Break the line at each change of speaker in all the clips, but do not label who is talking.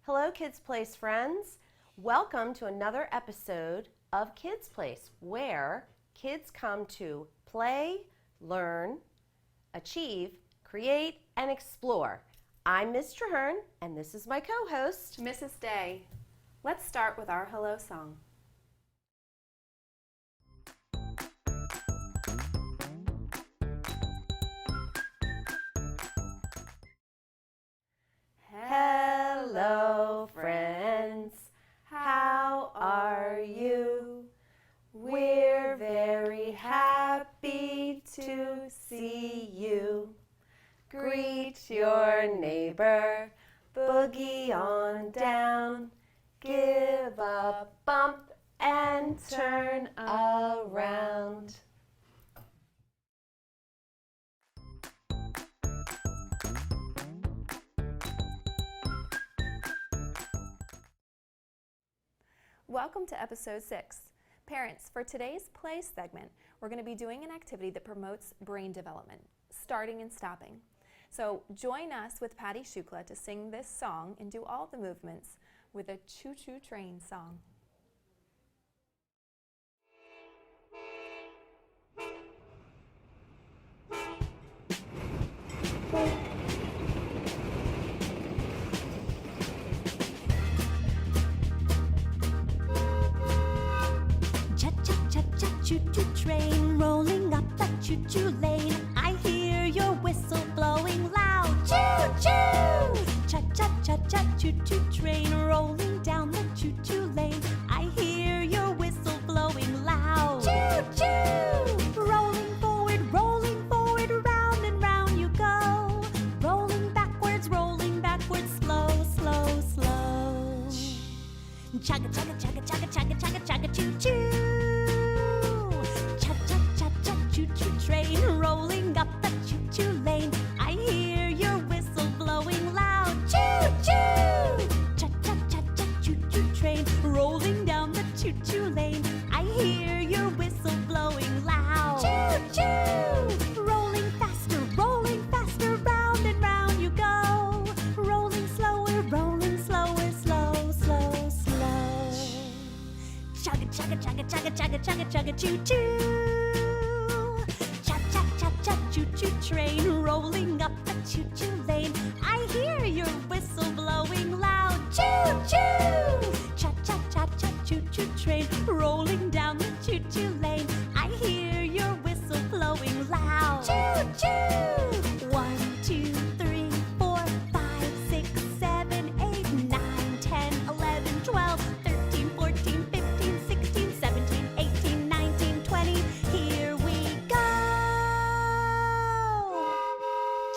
Hello, Kids Place friends. Welcome to another episode of Kids Place, where kids come to play, learn, achieve, create, and explore. I'm Ms. Traherne, and this is my co-host,
Mrs. Day. Let's start with our hello song.
Hello, friends. How are you? We're very happy to see you. Greet your neighbor, boogie on down, give a bump and turn around.
Welcome to episode 6. Parents, for today's play segment, we're going to be doing an activity that promotes brain development, starting and stopping. So join us with Patty Shukla to sing this song and do all the movements with a choo-choo train song.
Choo-choo train rolling up the choo-choo lane. I hear your whistle blowing loud. Choo-choo! Cha-cha-cha-cha choo-choo train rolling down the choo-choo lane. I hear your whistle blowing loud. Choo-choo! Rolling forward, round and round you go. Rolling backwards, slow, slow, slow. Chugga, chugga, chugga, chugga, chugga, chugga, chugga, choo-choo. Choo-choo train rolling up the choo-choo lane. I hear your whistle blowing loud. Choo-choo! Cha-cha-cha-cha choo-choo train rolling down the choo-choo lane. I hear your whistle blowing loud. Choo-choo! Rolling faster, round and round you go. Rolling slower, slow, slow, slow. Chugga, chugga, chugga, chugga, chugga, chugga, chugga, choo-choo. Choo-choo train rolling up the choo-choo lane. I hear your whistle blowing loud. Choo-choo! Cha-cha-cha-cha choo-choo train rolling down the choo-choo lane. I hear your whistle blowing loud. Choo-choo! 1, 2, 3, 4, 5, 6, 7, 8, 9, 10, 11, 12, 13, 14, 15, 16, 17, 18, 19, 20. Here we go!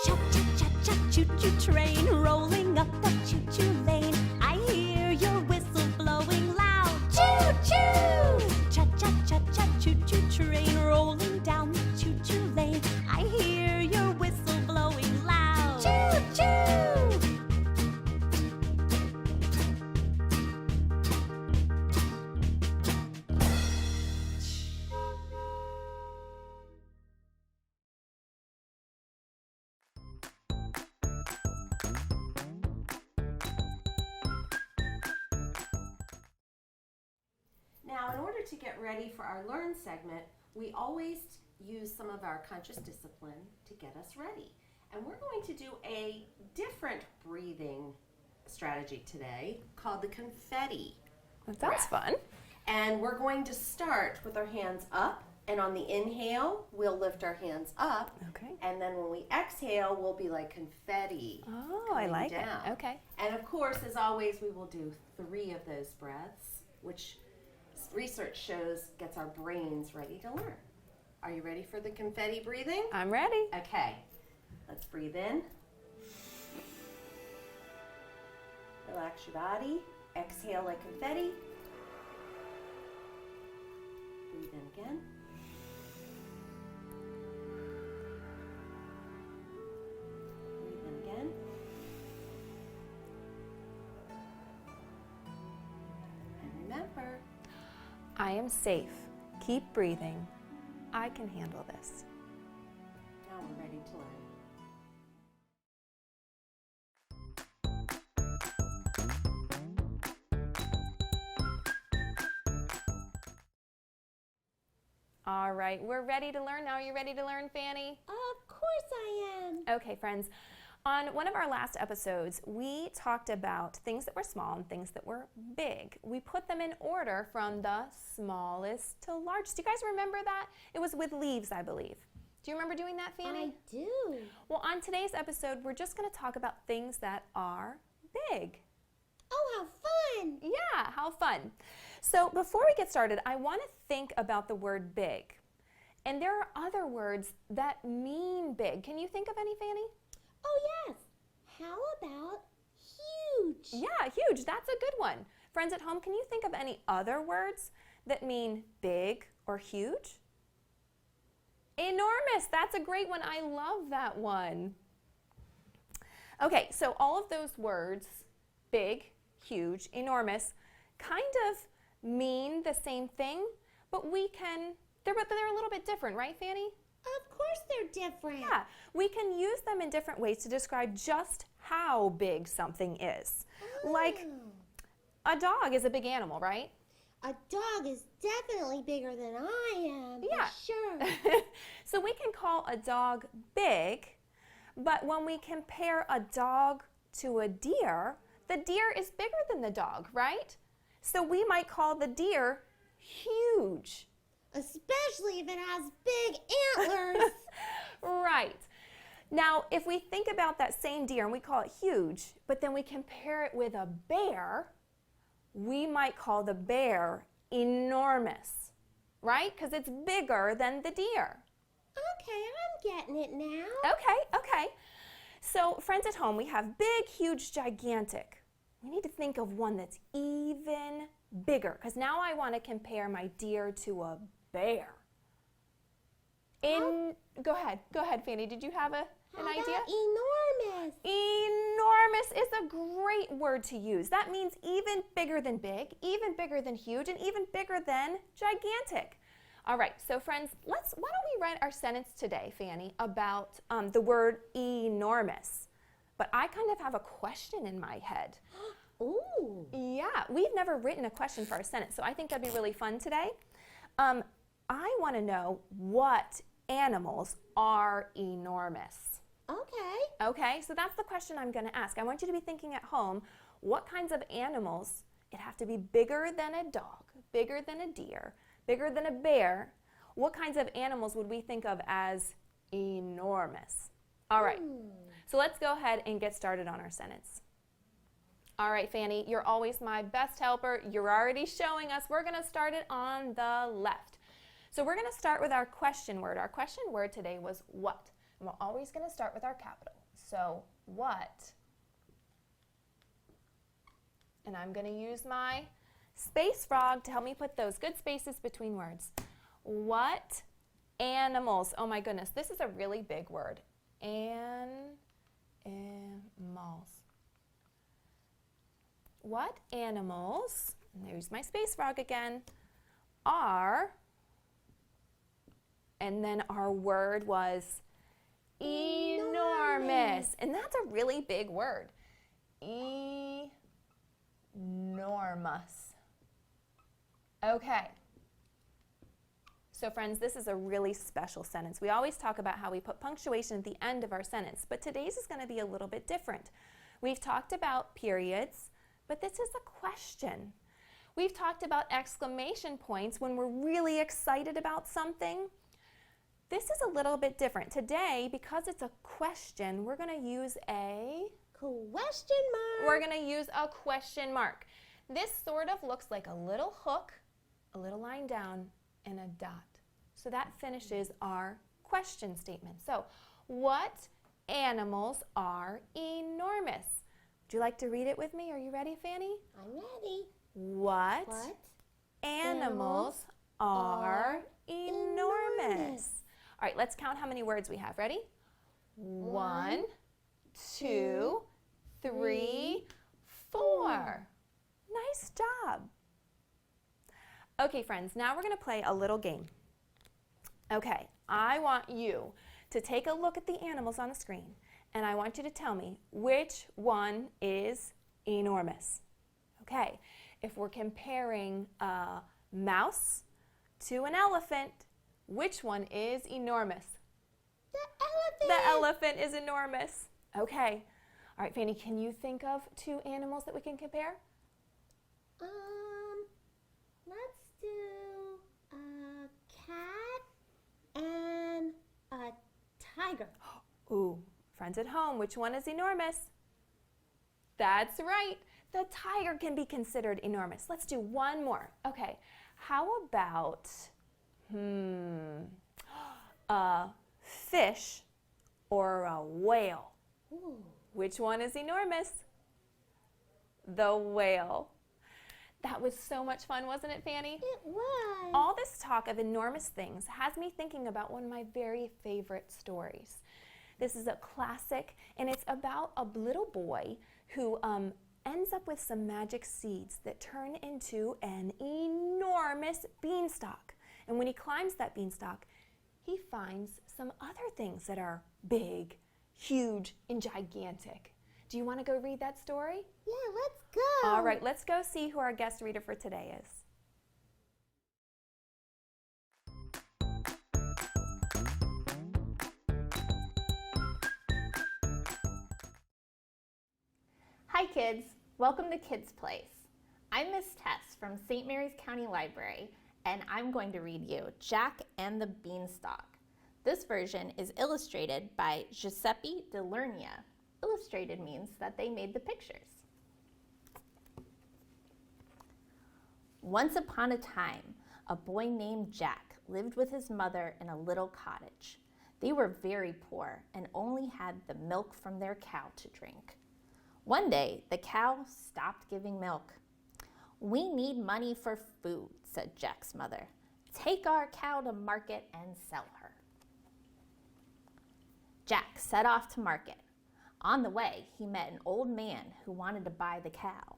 Cha-cha-cha-cha choo-choo train rolling up the choo-choo lane. I hear your whistle blowing loud. Choo-choo! Cha-cha-cha-cha choo-choo train rolling down the choo-choo lane. I hear your whistle blowing loud. Choo-choo!
Now, in order to get ready for our Learn segment, we always use some of our conscious discipline to get us ready. And we're going to do a different breathing strategy today called the confetti
That sounds
breath.
fun.
And we're going to start with our hands up, and on the inhale, we'll lift our hands up.
Okay.
And then when we exhale, we'll be like confetti.
Oh, I
coming
like
down.
it. Okay.
And of course, as always, we will do 3 of those breaths, which research shows gets our brains ready to learn. Are you ready for the confetti breathing?
I'm ready.
Okay, let's breathe in. Relax your body. Exhale like confetti. Breathe in again. Breathe in again. And remember,
I am safe. Keep breathing. I can handle this.
now we're ready to learn.
All right, we're ready to learn now. Are you ready to learn, Fanny?
Of course I am.
Okay, friends. On one of our last episodes, we talked about things that were small and things that were big. We put them in order from the smallest to largest. Do you guys remember that? It was with leaves, I believe. Do you remember doing that, Fanny?
I do.
Well, on today's episode, we're just going to talk about things that are big.
Oh, how fun!
Yeah, how fun. So before we get started, I want to think about the word big. And there are other words that mean big. Can you think of any, Fanny?
Oh, yes. How about huge?
Yeah, huge. That's a good one. Friends at home, can you think of any other words that mean big or huge? Enormous. That's a great one. I love that one. Okay, so all of those words, big, huge, enormous, kind of mean the same thing, but they're a little bit different, right, Fanny?
Of course they're different.
Yeah, we can use them in different ways to describe just how big something is. Like a dog is a big animal, right?
A dog is definitely bigger than I am.
Yeah.
For sure.
So we can call a dog big, but when we compare a dog to a deer, the deer is bigger than the dog, right? So we might call the deer huge.
Especially if it has big antlers.
Right. Now, if we think about that same deer and we call it huge, but then we compare it with a bear, we might call the bear enormous, right? Because it's bigger than the deer.
Okay, I'm getting it now.
Okay. So, friends at home, we have big, huge, gigantic. We need to think of one that's even bigger, because now I want to compare my deer to a bear. Go ahead, Fanny. Did you have an idea?
Enormous.
Enormous is a great word to use. That means even bigger than big, even bigger than huge, and even bigger than gigantic. All right, so friends, why don't we write our sentence today, Fanny, about the word enormous. But I kind of have a question in my head.
Ooh.
Yeah, we've never written a question for our sentence, so I think that'd be really fun today. I want to know what animals are enormous.
Okay.
Okay, so that's the question I'm going to ask. I want you to be thinking at home, what kinds of animals, it have to be bigger than a dog, bigger than a deer, bigger than a bear. What kinds of animals would we think of as enormous? All right, so let's go ahead and get started on our sentence. All right, Fanny, you're always my best helper. You're already showing us. We're going to start it on the left. So we're going to start with our question word. Our question word today was what. And we're always going to start with our capital. So what. And I'm going to use my space frog to help me put those good spaces between words. What animals. Oh my goodness, this is a really big word. Animals. What animals, and there's my space frog again, are, and then our word was enormous. And that's a really big word. Enormous. Okay. So friends, this is a really special sentence. We always talk about how we put punctuation at the end of our sentence, but today's is going to be a little bit different. We've talked about periods, but this is a question. We've talked about exclamation points when we're really excited about something. This is a little bit different. Today, because it's a question, we're going to use a
Question mark.
We're going to use a question mark. This sort of looks like a little hook, a little line down, and a dot. So that finishes our question statement. So, what animals are enormous? Would you like to read it with me? Are you ready, Fanny?
I'm ready.
What animals are enormous? All right, let's count how many words we have. Ready? 1, 2, 3, 4. Nice job. Okay, friends, now we're going to play a little game. Okay, I want you to take a look at the animals on the screen, and I want you to tell me which one is enormous. Okay, if we're comparing a mouse to an elephant, Which one is enormous?
The elephant.
The elephant is enormous. Okay. All right, Fanny, can you think of two animals that we can compare?
Let's do a cat and a tiger.
Ooh, friends at home, which one is enormous? That's right. The tiger can be considered enormous. Let's do one more. Okay. How about a fish or a whale?
Ooh.
Which one is enormous? The whale. That was so much fun, wasn't it, Fanny?
It was.
All this talk of enormous things has me thinking about one of my very favorite stories. This is a classic, and it's about a little boy who ends up with some magic seeds that turn into an enormous beanstalk. And when he climbs that beanstalk, he finds some other things that are big, huge, and gigantic. Do you want to go read that story?
Yeah, let's go.
All right, let's go see who our guest reader for today is.
Hi kids, welcome to Kids Place. I'm Miss Tess from St. Mary's County Library, and I'm going to read you Jack and the Beanstalk. This version is illustrated by Giuseppe de Lernia. Illustrated means that they made the pictures. Once upon a time, a boy named Jack lived with his mother in a little cottage. They were very poor and only had the milk from their cow to drink. One day, the cow stopped giving milk. "We need money for food," said Jack's mother. "Take our cow to market and sell her." Jack set off to market. On the way, he met an old man who wanted to buy the cow.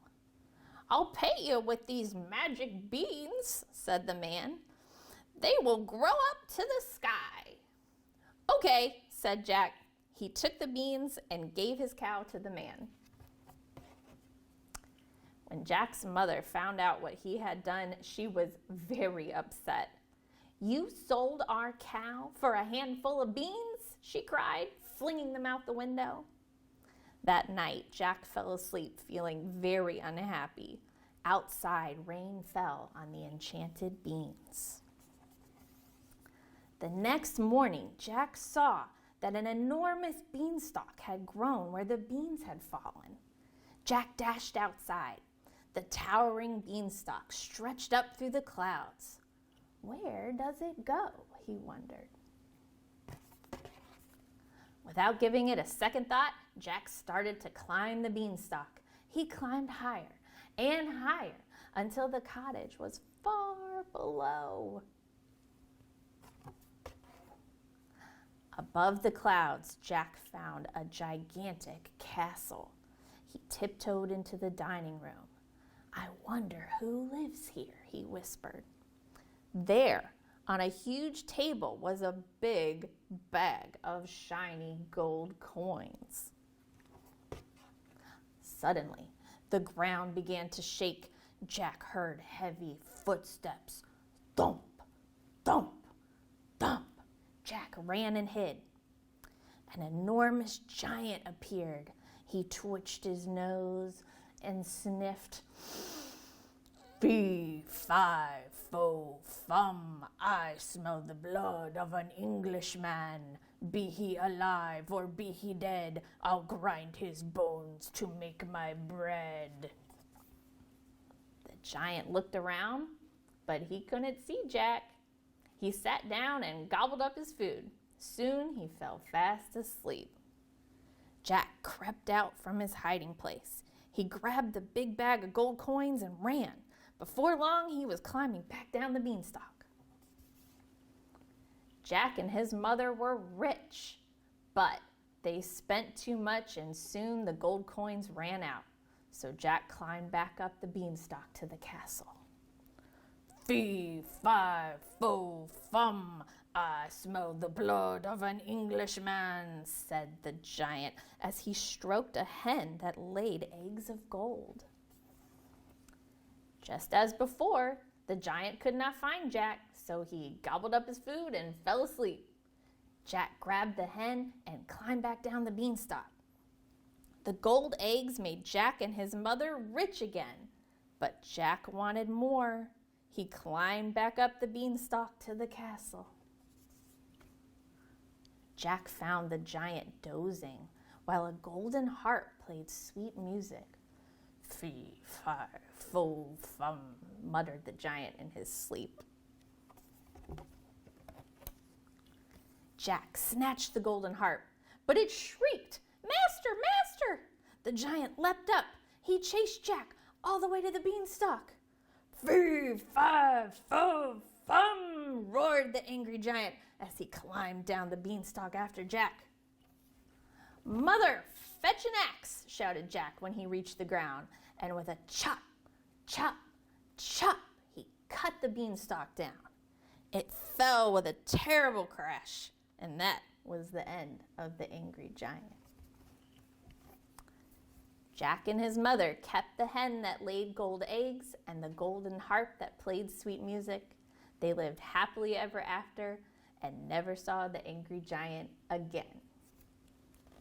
"I'll pay you with these magic beans," said the man. "They will grow up to the sky." "Okay," said Jack. He took the beans and gave his cow to the man. When Jack's mother found out what he had done, she was very upset. "You sold our cow for a handful of beans?" she cried, flinging them out the window. That night, Jack fell asleep feeling very unhappy. Outside, rain fell on the enchanted beans. The next morning, Jack saw that an enormous beanstalk had grown where the beans had fallen. Jack dashed outside. The towering beanstalk stretched up through the clouds. Where does it go? He wondered. Without giving it a second thought, Jack started to climb the beanstalk. He climbed higher and higher until the cottage was far below. Above the clouds, Jack found a gigantic castle. He tiptoed into the dining room. "I wonder who lives here," he whispered. There, on a huge table, was a big bag of shiny gold coins. Suddenly, the ground began to shake. Jack heard heavy footsteps. Thump, thump, thump. Jack ran and hid. An enormous giant appeared. He twitched his nose and sniffed. "Fee, fi, fo, fum, I smell the blood of an Englishman. Be he alive or be he dead, I'll grind his bones to make my bread." The giant looked around, but he couldn't see Jack. He sat down and gobbled up his food. Soon he fell fast asleep. Jack crept out from his hiding place. He grabbed the big bag of gold coins and ran. Before long, he was climbing back down the beanstalk. Jack and his mother were rich, but they spent too much and soon the gold coins ran out. So Jack climbed back up the beanstalk to the castle. "Fee, fi, fo, fum, I smell the blood of an Englishman," said the giant as he stroked a hen that laid eggs of gold. Just as before, The giant could not find Jack, so he gobbled up his food and fell asleep. Jack grabbed the hen and climbed back down the beanstalk. The gold eggs made Jack and his mother rich again, but Jack wanted more. He climbed back up the beanstalk to the castle. Jack found the giant dozing while a golden harp played sweet music. Fee, fi, fo, fum, muttered the giant in his sleep. Jack snatched the golden harp, but it shrieked, "Master, master!" The giant leapt up. He chased Jack all the way to the beanstalk. Fee, fi, fo, fum, roared the angry giant as he climbed down the beanstalk after Jack. "Mother, fetch an axe," shouted Jack when he reached the ground, and with a chop, chop, chop, he cut the beanstalk down. It fell with a terrible crash, and that was the end of the angry giant. Jack and his mother kept the hen that laid gold eggs and the golden harp that played sweet music. They lived happily ever after and never saw the angry giant again.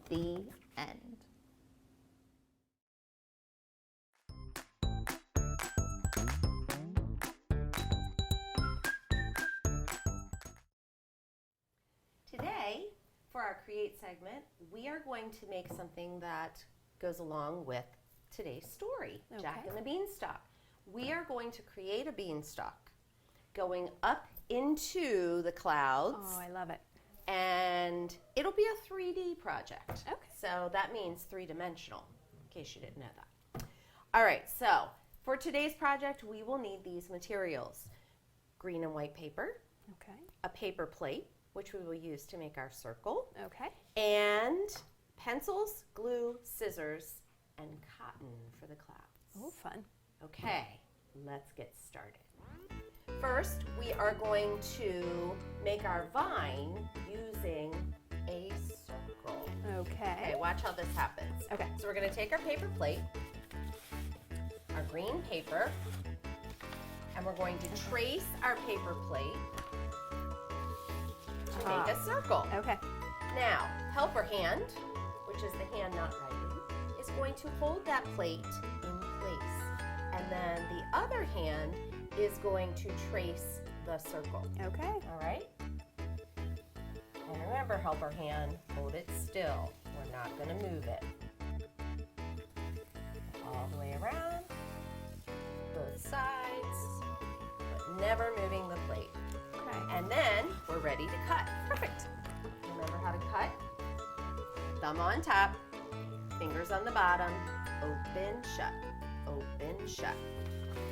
The end.
Today, for our Create segment, we are going to make something that goes along with today's story, Jack
Okay.
and the Beanstalk. We are going to create a beanstalk going up into the clouds.
Oh, I love it.
And it'll be a 3D project.
Okay.
So that means three-dimensional, in case you didn't know that. All right, so for today's project, we will need these materials. Green and white paper,
Okay.
a paper plate, which we will use to make our circle,
Okay.
and pencils, glue, scissors, and cotton for the clouds.
Oh, fun.
Okay, let's get started. First, we are going to make our vine using a circle.
Okay.
Okay, watch how this happens.
Okay.
So we're going to take our paper plate, our green paper, and we're going to trace our paper plate to make a circle.
Okay.
Now, helper hand, which is the hand not writing, is going to hold that plate in place. And then the other hand is going to trace the circle.
Okay.
All right? And remember, helper hand, hold it still. We're not going to move it. All the way around, both sides, but never moving the plate.
Okay.
And then we're ready to cut. Perfect. Remember how to cut? Thumb on top, fingers on the bottom, open, shut, open, shut.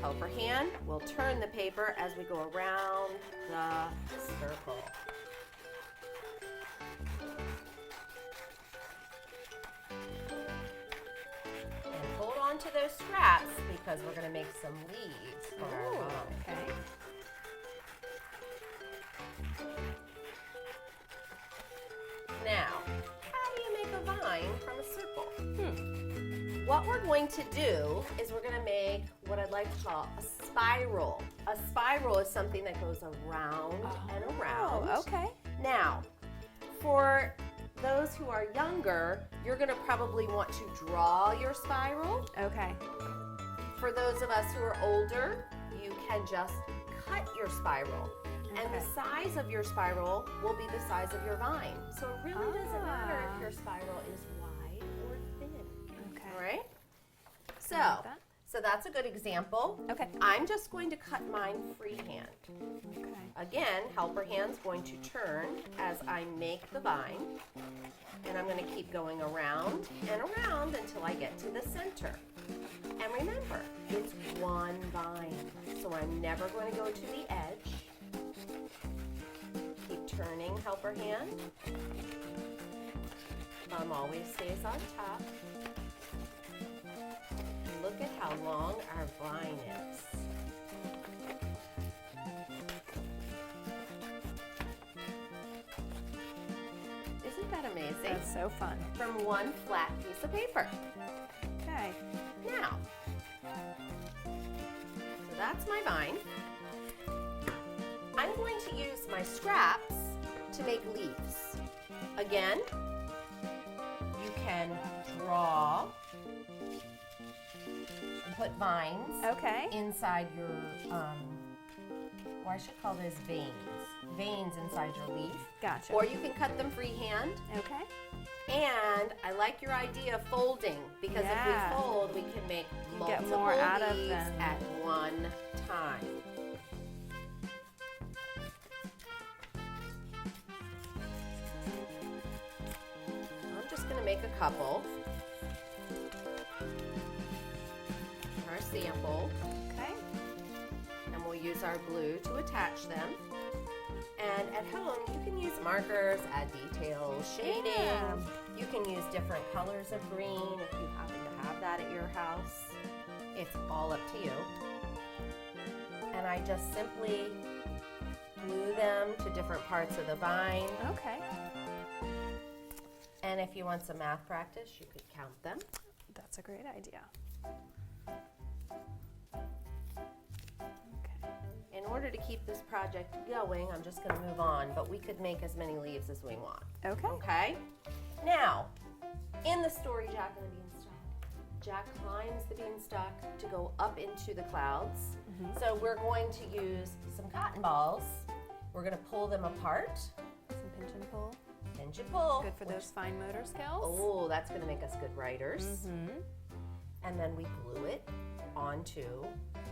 Helper hand will turn the paper as we go around the circle. And hold on to those straps because we're going to make some leaves for our
Oh,
vine.
okay.
Now, how do you make a vine from a circle? What we're going to do is we're going to make what I'd like to call a spiral. A spiral is something that goes around and around.
Oh, okay.
Now, for those who are younger, you're going to probably want to draw your spiral.
Okay.
For those of us who are older, you can just cut your spiral. And the
Okay.
size of your spiral will be the size of your vine. So it really doesn't matter if your spiral is wide or thin.
Okay.
All right? So,
I like that.
so that's a good example.
Okay.
I'm just going to cut mine freehand.
Okay.
Again, helper hand's going to turn as I make the vine. And I'm going to keep going around and around until I get to the center. And remember, it's one vine. So I'm never going to go to the edge. Keep turning, helper hand. Thumb always stays on top. Look at how long our vine is. Isn't that amazing?
That's so fun.
From one flat piece of paper.
Okay.
Now, so that's my vine. going to use my scraps to make leaves. Again, you can draw and put vines
Okay.
inside your, or I should call those veins inside your leaf.
Gotcha.
Or you can cut them freehand.
Okay.
And I like your idea of folding because
Yeah.
if we fold, we can make
Get
multiple
more out of
leaves
them.
at one time. I'm just going to make a couple for our sample,
Okay.
and we'll use our glue to attach them. And at home, you can use markers, add details, shading.
Yeah.
You can use different colors of green if you happen to have that at your house. It's all up to you. And I just simply glue them to different parts of the vine.
Okay.
And if you want some math practice, you could count them.
That's a great idea. Okay.
In order to keep this project going, I'm just going to move on, but we could make as many leaves as we want.
Okay.
Okay? Now, in the story Jack and the Beanstalk, Jack climbs the beanstalk to go up into the clouds. So we're going to use some cotton balls. We're going to pull them apart.
Some pinch and pull.
Pinch and pull.
Good for those fine motor skills.
Oh, that's going to make us good writers.
Mm-hmm.
And then we glue it onto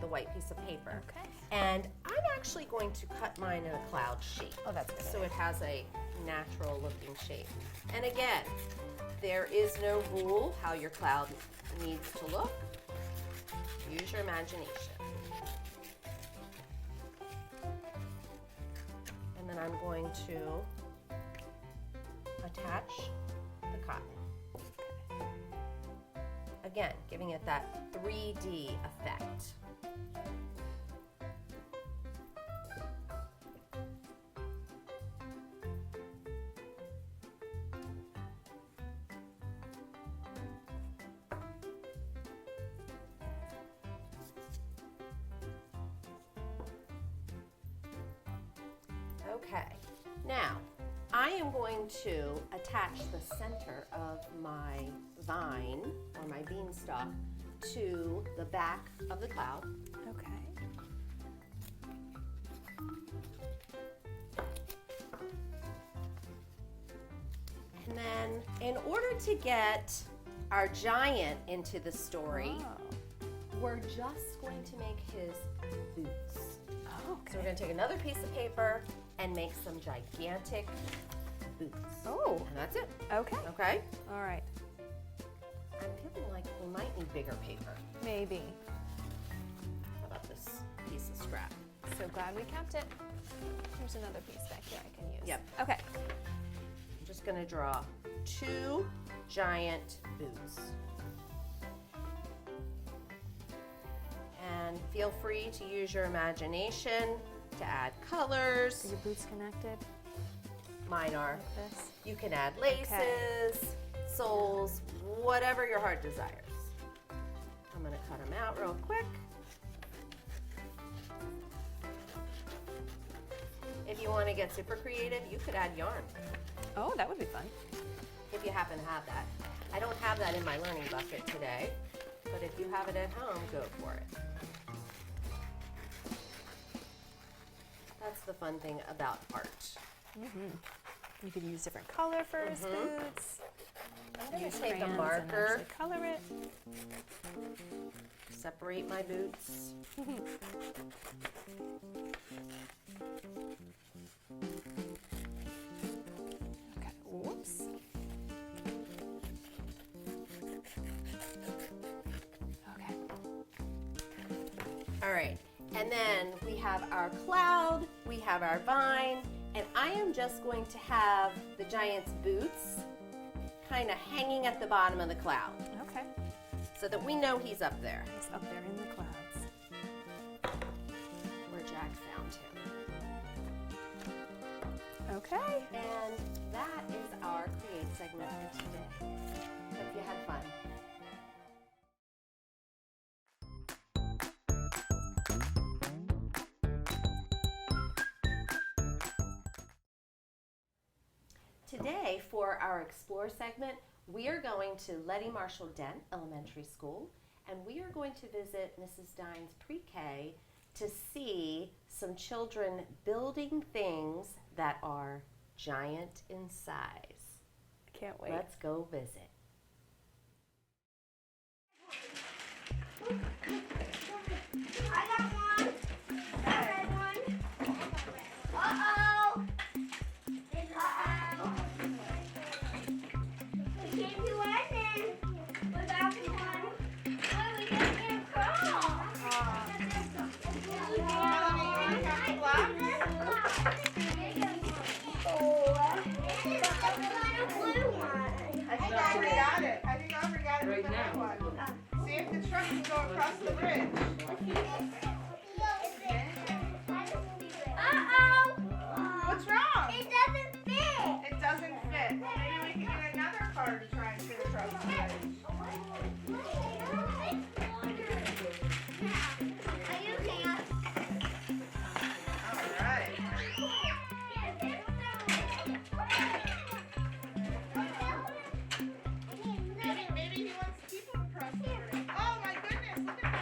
the white piece of paper.
Okay.
And I'm actually going to cut mine in a cloud shape.
Oh, that's good.
So it has a natural looking shape. And again, there is no rule how your cloud needs to look. Use your imagination. And then I'm going to attach the cotton. Again, giving it that 3D effect. Okay, now I am going to attach the center of my vine or my beanstalk to the back of the cloud.
Okay.
And then in order to get our giant into the story,
Oh.
we're just going to make his boots.
Oh, okay.
So we're going to take another piece of paper and make some gigantic boots.
Oh.
And that's it.
Okay.
Okay?
All right.
I'm feeling like we might need bigger paper.
Maybe.
How about this piece of scrap?
So glad we kept it. There's another piece back here I can use.
Yep.
Okay.
I'm just going to draw 2 giant boots. And feel free to use your imagination to add colors.
Are your boots connected
Mine are.
like this?
You can add laces, soles, whatever your heart desires. I'm going to cut them out real quick. If you want to get super creative, you could add yarn
Oh, that would be fun.
if you happen to have that. I don't have that in my learning bucket today, but if you have it at home, go for it. That's the fun thing about art.
You could use different color for his boots.
I'm going
Use
to take a
crayons and
marker,
actually color it.
separate my boots.
Okay. Whoops. Okay.
All right, and then we have our cloud, we have our vine, and I am just going to have the giant's boots kind of hanging at the bottom of the cloud
Okay.
so that we know he's up there
He's up there in the clouds.
where Jack found him.
Okay.
And that is our Create segment for today. Hope you had fun. today for our Explore segment, we are going to Letty Marshall Dent Elementary School, and we are going to visit Mrs. Dine's pre-K to see some children building things that are giant in size.
Can't wait.
Let's go visit.
I got one. I got one. Uh-oh. We can't do anything without one. Why we can't crawl?
I think I already got it. Right now. See if the truck can go across the bridge.
Uh-oh.
What's wrong?
It doesn't fit.
It doesn't fit. Maybe we can get another car to try and fit across the bridge.
You can't.
All right. Maybe he wants people to cross the bridge. Oh my goodness, look at that.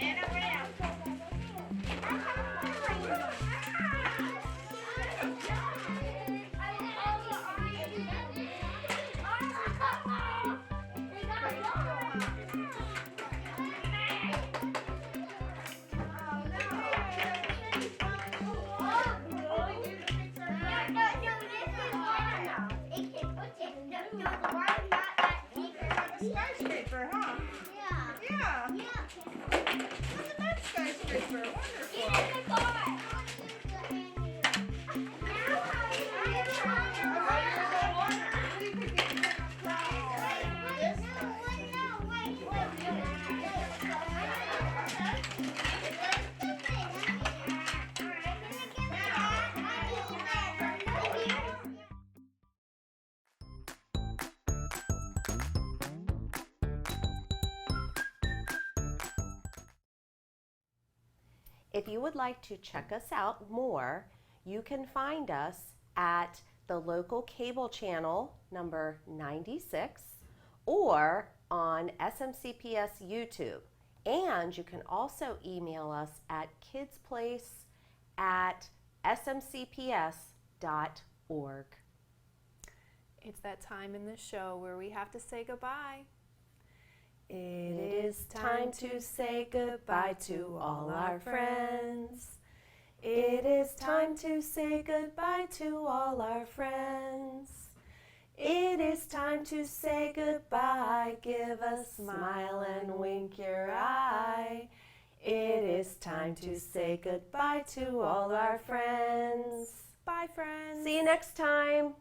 And a ramp. Skyscraper, huh? Yeah. Look at that skyscraper. Wonderful. We could get him across this
If you would like to check us out more, you can find us at the local cable channel number 96 or on SMCPS YouTube. And you can also email us at kidsplace@smcps.org.
It's that time in the show where we have to say goodbye.
It is time to say goodbye to all our friends. It is time to say goodbye to all our friends. It is time to say goodbye. Give a smile and wink your eye. It is time to say goodbye to all our friends.
Bye, friends.
See you next time.